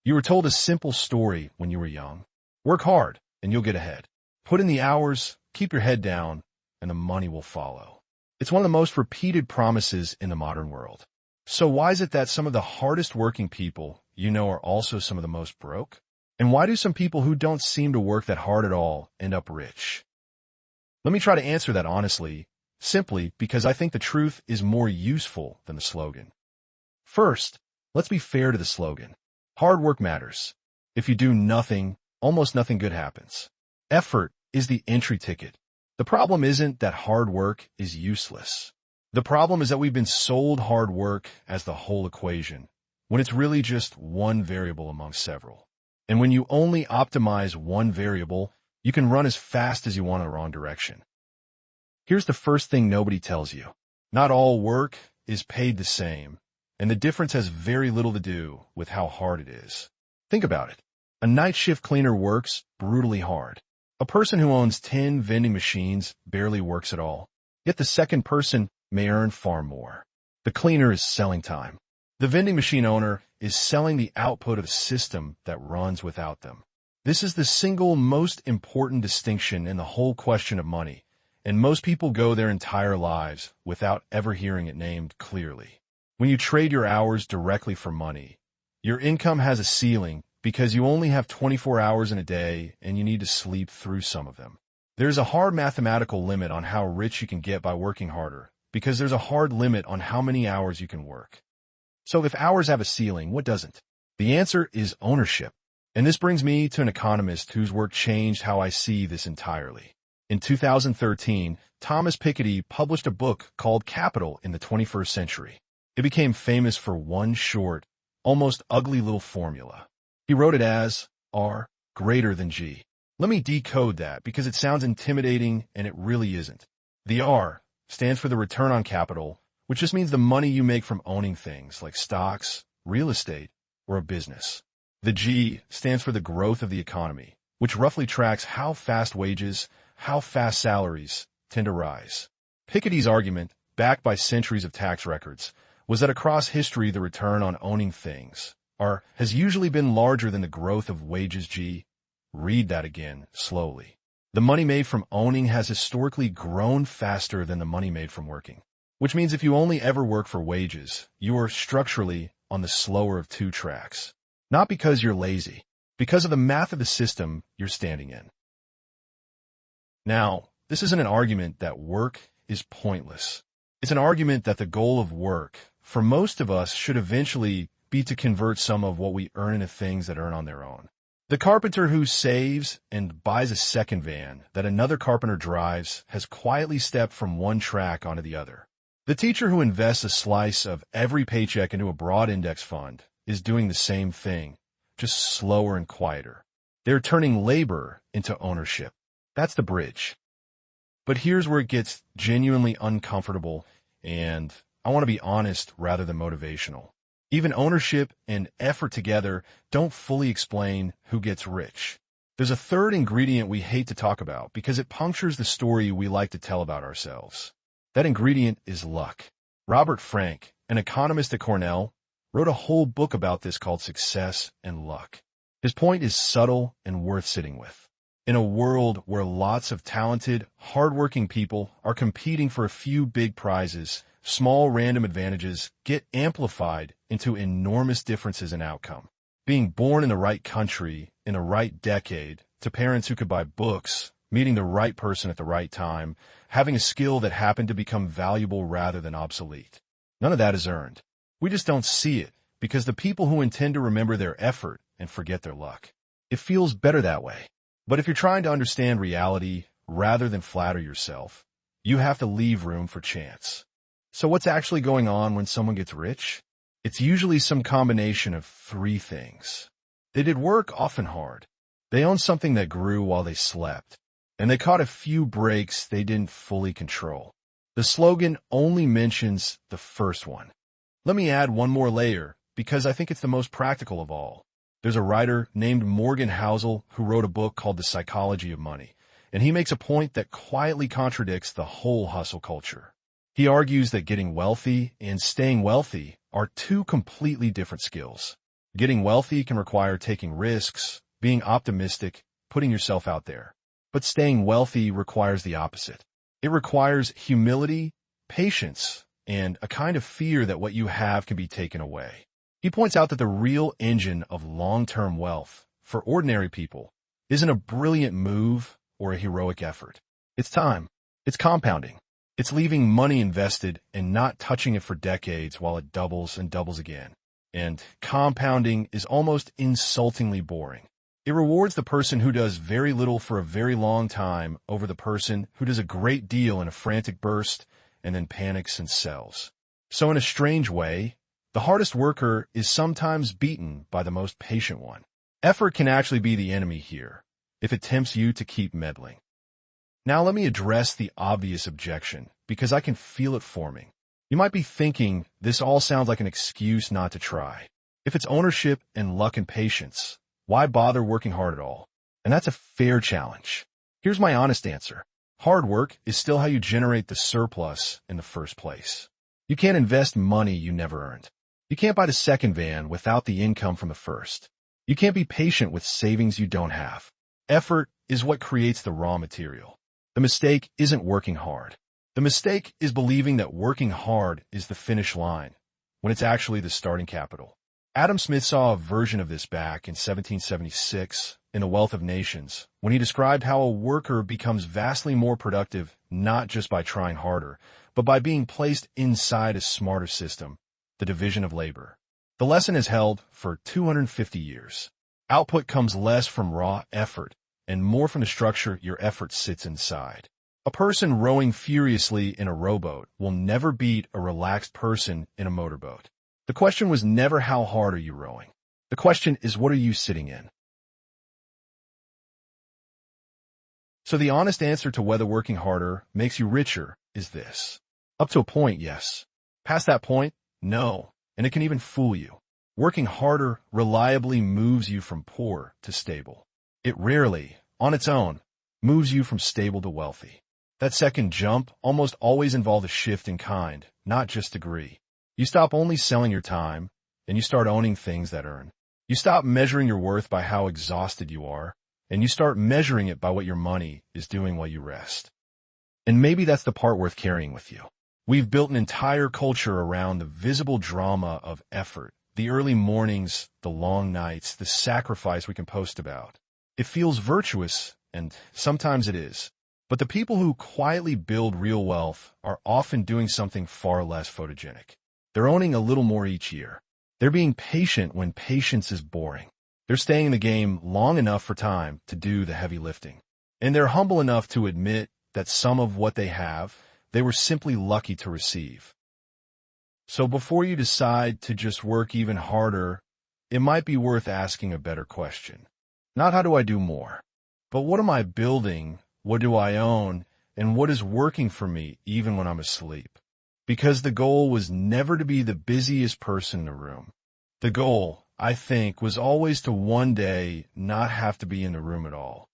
You were told a simple story when you were young. Work hard, and you'll get ahead. Put in the hours, keep your head down, and the money will follow. It's one of the most repeated promises in the modern world. So why is it that some of the hardest working people you know are also some of the most broke? And why do some people who don't seem to work that hard at all end up rich? Let me try to answer that honestly, simply because I think the truth is more useful than the slogan. First, let's be fair to the slogan. Hard work matters. If you do nothing, almost nothing good happens. Effort is the entry ticket. The problem isn't that hard work is useless. The problem is that we've been sold hard work as the whole equation, when it's really just one variable among several. And when you only optimize one variable, you can run as fast as you want in the wrong direction. Here's the first thing nobody tells you. Not all work is paid the same, and the difference has very little to do with how hard it is. Think about it. A night shift cleaner works brutally hard. A person who owns 10 vending machines barely works at all. Yet the second person may earn far more. The cleaner is selling time. The vending machine owner is selling the output of a system that runs without them. This is the single most important distinction in the whole question of money, and most people go their entire lives without ever hearing it named clearly. When you trade your hours directly for money, your income has a ceiling because you only have 24 hours in a day and you need to sleep through some of them. There's a hard mathematical limit on how rich you can get by working harder because there's a hard limit on how many hours you can work. So if hours have a ceiling, what doesn't? The answer is ownership. And this brings me to an economist whose work changed how I see this entirely. In 2013, Thomas Piketty published a book called Capital in the 21st Century. It became famous for one short, almost ugly little formula. He wrote it as R greater than G. Let me decode that because it sounds intimidating and it really isn't. The R stands for the return on capital, which just means the money you make from owning things like stocks, real estate, or a business. The G stands for the growth of the economy, which roughly tracks how fast wages, how fast salaries tend to rise. Piketty's argument, backed by centuries of tax records, was that across history the return on owning things, R, has usually been larger than the growth of wages G. Read that again, slowly. The money made from owning has historically grown faster than the money made from working, which means if you only ever work for wages, you are structurally on the slower of two tracks. Not because you're lazy, because of the math of the system you're standing in. Now, this isn't an argument that work is pointless. It's an argument that the goal of work, for most of us, should eventually be to convert some of what we earn into things that earn on their own. The carpenter who saves and buys a second van that another carpenter drives has quietly stepped from one track onto the other. The teacher who invests a slice of every paycheck into a broad index fund is doing the same thing, just slower and quieter. They're turning labor into ownership. That's the bridge. But here's where it gets genuinely uncomfortable, and I want to be honest rather than motivational. Even ownership and effort together don't fully explain who gets rich. There's a third ingredient we hate to talk about because it punctures the story we like to tell about ourselves. That ingredient is luck. Robert Frank, an economist at Cornell, wrote a whole book about this called Success and Luck. His point is subtle and worth sitting with. In a world where lots of talented, hardworking people are competing for a few big prizes, small random advantages get amplified into enormous differences in outcome. Being born in the right country, in the right decade, to parents who could buy books, meeting the right person at the right time, having a skill that happened to become valuable rather than obsolete. None of that is earned. We just don't see it because the people who intend to remember their effort and forget their luck. It feels better that way. But if you're trying to understand reality rather than flatter yourself, you have to leave room for chance. So what's actually going on when someone gets rich? It's usually some combination of three things. They did work often hard. They owned something that grew while they slept. And they caught a few breaks they didn't fully control. The slogan only mentions the first one. Let me add one more layer because I think it's the most practical of all. There's a writer named Morgan Housel who wrote a book called The Psychology of Money, and he makes a point that quietly contradicts the whole hustle culture. He argues that getting wealthy and staying wealthy are two completely different skills. Getting wealthy can require taking risks, being optimistic, putting yourself out there. But staying wealthy requires the opposite. It requires humility, patience, and a kind of fear that what you have can be taken away. He points out that the real engine of long-term wealth, for ordinary people, isn't a brilliant move or a heroic effort. It's time. It's compounding. It's leaving money invested and not touching it for decades while it doubles and doubles again. And compounding is almost insultingly boring. It rewards the person who does very little for a very long time over the person who does a great deal in a frantic burst and then panics and sells. So in a strange way, the hardest worker is sometimes beaten by the most patient one. Effort can actually be the enemy here, if it tempts you to keep meddling. Now let me address the obvious objection, because I can feel it forming. You might be thinking, this all sounds like an excuse not to try. If it's ownership and luck and patience, why bother working hard at all? And that's a fair challenge. Here's my honest answer. Hard work is still how you generate the surplus in the first place. You can't invest money you never earned. You can't buy the second van without the income from the first. You can't be patient with savings you don't have. Effort is what creates the raw material. The mistake isn't working hard. The mistake is believing that working hard is the finish line, when it's actually the starting capital. Adam Smith saw a version of this back in 1776 in The Wealth of Nations, when he described how a worker becomes vastly more productive not just by trying harder, but by being placed inside a smarter system, the division of labor. The lesson is held for 250 years. Output comes less from raw effort and more from the structure your effort sits inside. A person rowing furiously in a rowboat will never beat a relaxed person in a motorboat. The question was never how hard are you rowing. The question is what are you sitting in? So the honest answer to whether working harder makes you richer is this. Up to a point, yes. Past that point, no. And it can even fool you. Working harder reliably moves you from poor to stable. It rarely, on its own, moves you from stable to wealthy. That second jump almost always involves a shift in kind, not just degree. You stop only selling your time, and you start owning things that earn. You stop measuring your worth by how exhausted you are, and you start measuring it by what your money is doing while you rest. And maybe that's the part worth carrying with you. We've built an entire culture around the visible drama of effort, the early mornings, the long nights, the sacrifice we can post about. It feels virtuous, and sometimes it is. But the people who quietly build real wealth are often doing something far less photogenic. They're owning a little more each year. They're being patient when patience is boring. They're staying in the game long enough for time to do the heavy lifting. And they're humble enough to admit that some of what they have, they were simply lucky to receive. So before you decide to just work even harder, it might be worth asking a better question. Not how do I do more, but what am I building? What do I own? And what is working for me even when I'm asleep? Because the goal was never to be the busiest person in the room. The goal, I think, was always to one day not have to be in the room at all.